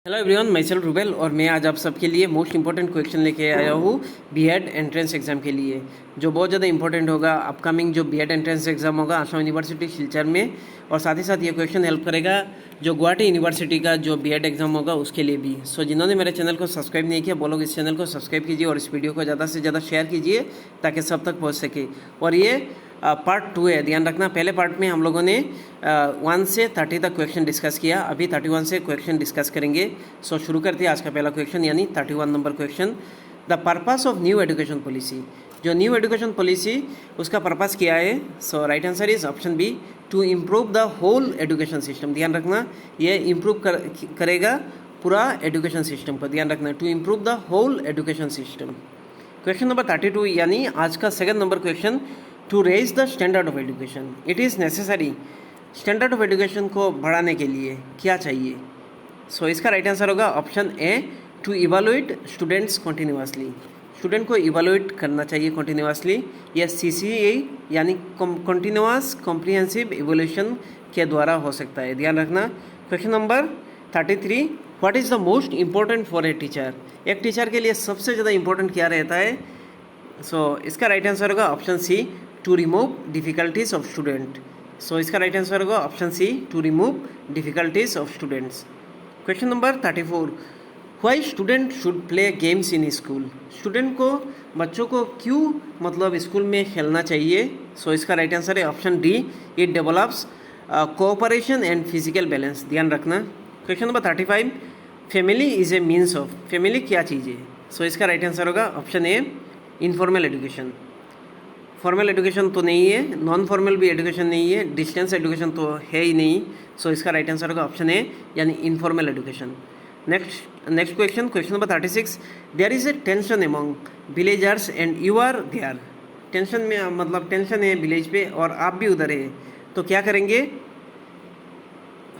Hello everyone, my self Rubel और मैं आज आप सबके लिए मोस्ट इंपॉर्टेंट क्वेश्चन लेके आया हूँ बीएड एंट्रेंस एग्जाम के लिए, जो बहुत ज़्यादा इंपॉर्टेंट होगा। अपकमिंग जो बीएड एंट्रेंस एग्जाम होगा आसाम यूनिवर्सिटी सिलचर में, और साथ ही साथ ये क्वेश्चन हेल्प करेगा जो गुवाहाटी यूनिवर्सिटी का जो बीएड एग्जाम होगा उसके लिए भी। सो जिन्होंने मेरे चैनल को सब्सक्राइब नहीं किया वो लोग इस चैनल को सब्सक्राइब कीजिए और इस वीडियो को ज़्यादा से ज़्यादा शेयर कीजिए ताकि सब तक पहुँच सके। और ये पार्ट 2 है, ध्यान रखना। पहले पार्ट में हम लोगों ने 1 से 30 तक क्वेश्चन डिस्कस किया, अभी 31 से क्वेश्चन डिस्कस करेंगे। सो शुरू करते हैं आज का पहला क्वेश्चन, यानी 31 number question. The purpose of new education policy, जो न्यू एजुकेशन पॉलिसी उसका पर्पस क्या है? So right answer is option B, to improve the whole education system. ध्यान रखना, ये इम्प्रूव करेगा पूरा एजुकेशन सिस्टम को। ध्यान रखना, to improve the whole education system. Question number 32 यानी आज का second number question, to raise the standard of education it is necessary. Standard of education को बढ़ाने के लिए क्या चाहिए? सो इसका राइट आंसर होगा option A, to evaluate students continuously. Student को इवेलुएट करना चाहिए कॉन्टिन्यूसली। यह CCE यानी कॉन्टिन्यूस कॉम्प्रिहेंसिव इवोल्यूशन के द्वारा हो सकता है। ध्यान रखना। Question number 33, what is the most important for a teacher? एक टीचर के लिए सबसे ज़्यादा इंपॉर्टेंट क्या रहता है? सो इसका राइट आंसर होगा option C, to remove difficulties of student. So इसका राइट आंसर होगा option C, to remove difficulties of students. Question number 34, why student should play games in school? Student को, बच्चों को क्यों मतलब स्कूल में खेलना चाहिए? सो इसका राइट आंसर है option D, it develops cooperation and physical balance. ध्यान रखना। Question number 35, family is a means of. Family क्या चीज़ है? सो इसका राइट आंसर होगा ऑप्शन ए, इनफॉर्मल एजुकेशन। फॉर्मल एजुकेशन तो नहीं है, नॉन फॉर्मल भी एजुकेशन नहीं है, डिस्टेंस एजुकेशन तो है ही नहीं। सो इसका राइट आंसर होगा ऑप्शन ए, यानी informal education. Next question, question number 36, there is a tension among villagers and you are there. Tension में मतलब टेंशन है विलेज पे और आप भी उधर है, तो क्या करेंगे?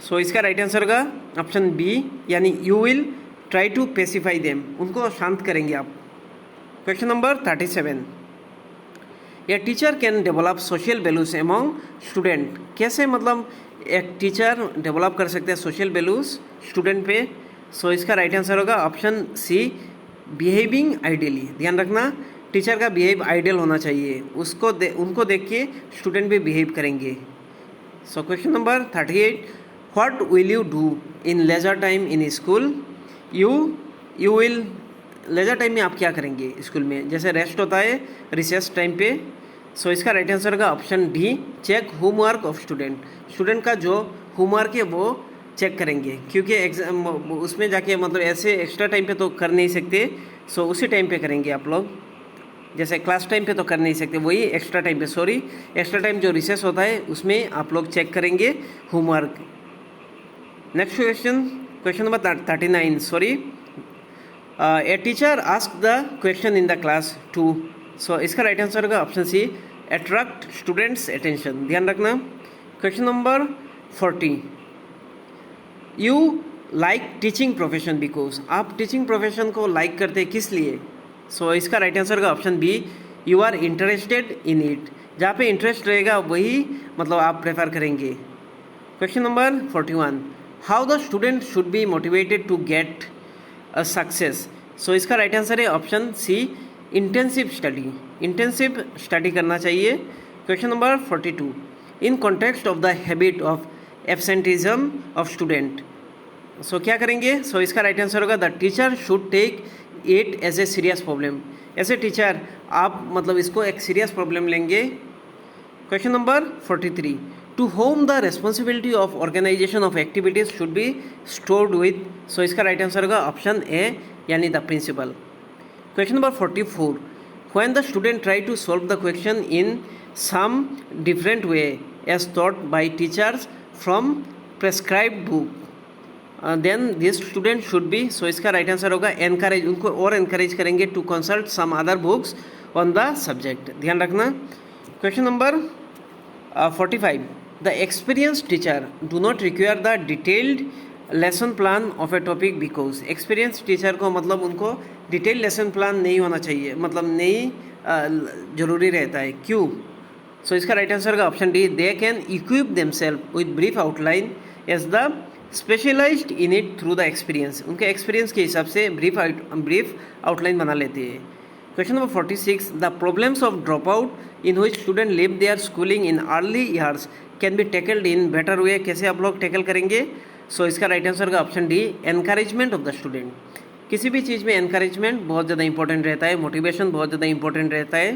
सो इसका राइट आंसर होगा ऑप्शन बी, यानी you will try to pacify them. उनको शांत करेंगे आप। Question number 37, a teacher can develop social values among student. कैसे मतलब एक टीचर डेवलप कर सकते हैं सोशल वैल्यूज स्टूडेंट पे? सो इसका राइट आंसर होगा ऑप्शन सी, बिहेविंग आइडियली। ध्यान रखना, टीचर का बिहेव आइडियल होना चाहिए, उनको देख के स्टूडेंट भी बिहेव करेंगे। So question number 38, what will you do in leisure time in school? You will, leisure time में आप क्या करेंगे स्कूल में? जैसे रेस्ट होता है रिसेस टाइम पे। सो इसका राइट आंसर होगा option D, check homework of student. Student का जो होमवर्क है वो चेक करेंगे, क्योंकि एग्जाम उसमें जाके मतलब ऐसे एक्स्ट्रा टाइम पे तो कर नहीं सकते। सो उसी टाइम पे करेंगे आप लोग, जैसे क्लास टाइम पे तो कर नहीं सकते, वही एक्स्ट्रा टाइम पे, सॉरी एक्स्ट्रा टाइम जो रिसेस होता है उसमें आप लोग चेक करेंगे homework. Next question, question number 39, sorry, a teacher ask the question in the class to. So इसका राइट आंसर होगा option C, attract students attention. ध्यान रखना। Question number 40, you like teaching profession because. आप teaching profession को like करते किस लिए? So इसका राइट आंसर होगा option B, you are interested in it. जहाँ पे इंटरेस्ट रहेगा वही मतलब आप प्रेफर करेंगे। Question number 41, how the student should be motivated to get a success. So इसका राइट आंसर है option C, intensive study. Intensive study करना चाहिए। Question number 42, in context of the habit of absenteeism of student. So क्या करेंगे? So इसका right answer होगा, the teacher should take it as a serious problem. ऐसे teacher आप मतलब इसको एक सीरियस प्रॉब्लम लेंगे। Question number 43, to whom the responsibility of organisation of activities should be stored with. So इसका राइट आंसर होगा option A, यानी the principal. Question number 44, when the student try to solve the question in some different way as taught by teachers from prescribed book, then this student should be. So इसका right answer होगा encourage, उनको और encourage करेंगे to consult some other books on the subject. ध्यान रखना। Question number 45, the experience teacher do not require the detailed lesson plan of a topic because. Experience teacher को मतलब उनको डिटेल लेसन प्लान नहीं होना चाहिए, मतलब नहीं जरूरी रहता है। क्यों? सो इसका राइट आंसर का option D, they can equip themselves with brief outline as the specialized in it through the experience, उनके एक्सपीरियंस के हिसाब से ब्रीफ आउटलाइन बना लेते हैं। Question number 46, the problems of drop out in which student leave their schooling in early years can be tackled in better way, कैसे आप लोग टैकल करेंगे? सो इसका राइट आंसर का option D, encouragement of the student. किसी भी चीज़ में encouragement बहुत ज़्यादा इंपॉर्टेंट रहता है, मोटिवेशन बहुत ज़्यादा इंपॉर्टेंट रहता है।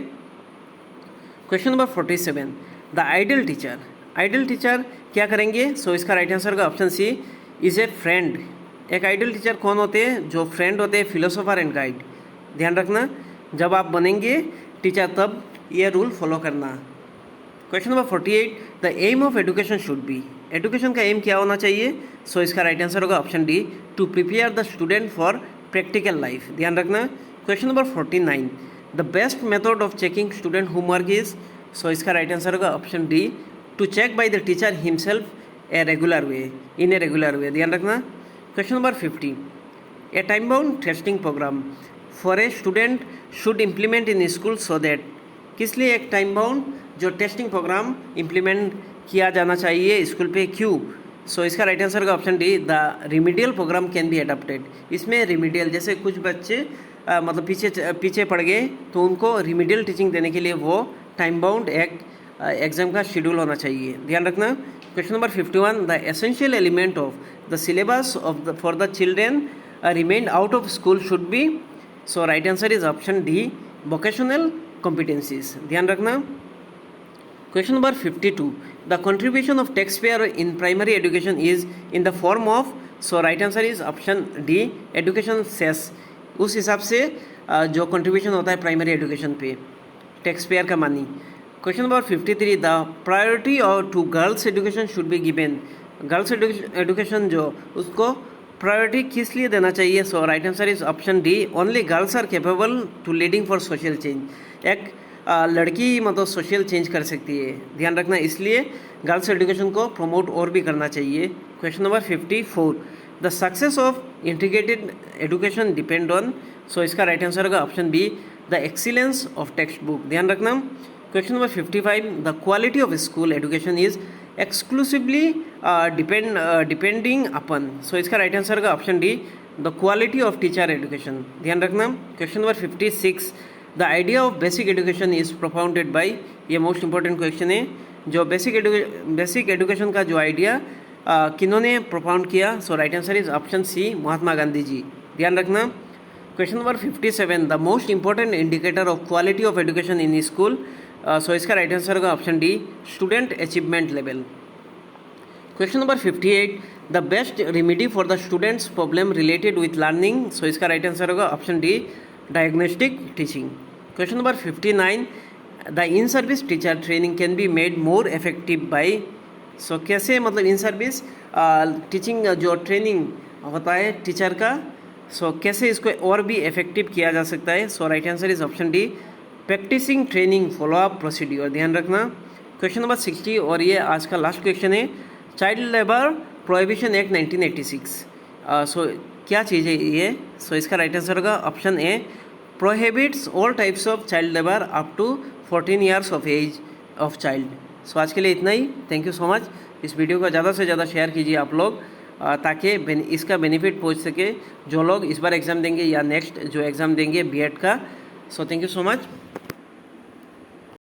Question number 47, the ideal teacher, ideal teacher क्या करेंगे? सो इसका राइट आंसर का option C, is a friend. एक आइडियल टीचर कौन होते हैं? जो फ्रेंड होते हैं, फिलोसोफर एंड गाइड। ध्यान रखना, जब आप बनेंगे टीचर तब ये रूल फॉलो करना। Question number 48, the aim of education should be, education का एम क्या होना चाहिए? सो इसका राइट आंसर होगा option D, to prepare the student for practical life. ध्यान रखना। Question number 49, the best method of checking student homework is, so इसका right answer होगा option D, to check by the teacher himself a regular way, in a regular way. ध्यान रखना। Question number 50, a time bound testing program for a student should implement in school so that, किस लिए एक time bound जो testing program implement किया जाना चाहिए school पे, क्यों? सो इसका राइट आंसर का option D, the remedial program can be adopted. इसमें रिमीडियल, जैसे कुछ बच्चे मतलब पीछे पड़ गए तो उनको रिमीडियल टीचिंग देने के लिए वो टाइम बाउंड एक एग्जाम का शेड्यूल होना चाहिए। ध्यान रखना। Question number 51, the essential element of the syllabus of for the children remain out of school should be, so right answer is option D, vocational competencies. ध्यान रखना। Question number 52, the contribution of tax payer in primary education is in the form of, so right answer is option D, education cess. उस हिसाब से जो contribution होता है primary education पे tax payer का money. Question number 53, the priority और to girls education should be given, girls education जो उसको प्रायोरिटी किस लिए देना चाहिए? So right answer is option D, only girls are capable to leading for social change. एक लड़की मतलब सोशल चेंज कर सकती है। ध्यान रखना, इसलिए गर्ल्स एजुकेशन को प्रमोट और भी करना चाहिए। Question number 54, the success of integrated education depend on, so इसका राइट आंसर होगा option B, the excellence of text book. ध्यान रखना। Question number 55, the quality of school education is exclusively depending upon, so इसका right answer होगा option D, the quality of teacher education. ध्यान रखना। Question number 56, the idea of basic education is propounded by, ये most important question है, जो basic education का जो idea किन्होंने प्रोपाउंड किया? So right answer is option C, Mahatma Gandhi ji. ध्यान रखना। Question number 57, the most important indicator of quality of education in school, so इसका राइट आंसर होगा option D, student achievement level. Question number 58, the best remedy for the students problem related with learning, so इसका right answer होगा option D, diagnostic teaching. Question number 59, the in service teacher training can be made more effective by, सो कैसे मतलब in service teaching जो training होता है teacher का, सो कैसे इसको और भी इफेक्टिव किया जा सकता है? So right answer is option D, practicing training follow up procedure. ध्यान रखना। क्वेश्चन नंबर 60 और ये आज का लास्ट क्वेश्चन है, child labour prohibition act 1986, so क्या चीज़ है ये? सो इसका राइट आंसर होगा option A, prohibits all types of child labour up to 14 years of age of child. So आज के लिए इतना ही। Thank you so much. इस वीडियो को ज़्यादा से ज़्यादा शेयर कीजिए आप लोग, ताकि इसका बेनिफिट पहुंच सके जो लोग इस बार एग्ज़ाम देंगे या नेक्स्ट जो एग्ज़ाम देंगे बीएड का। So thank you so much.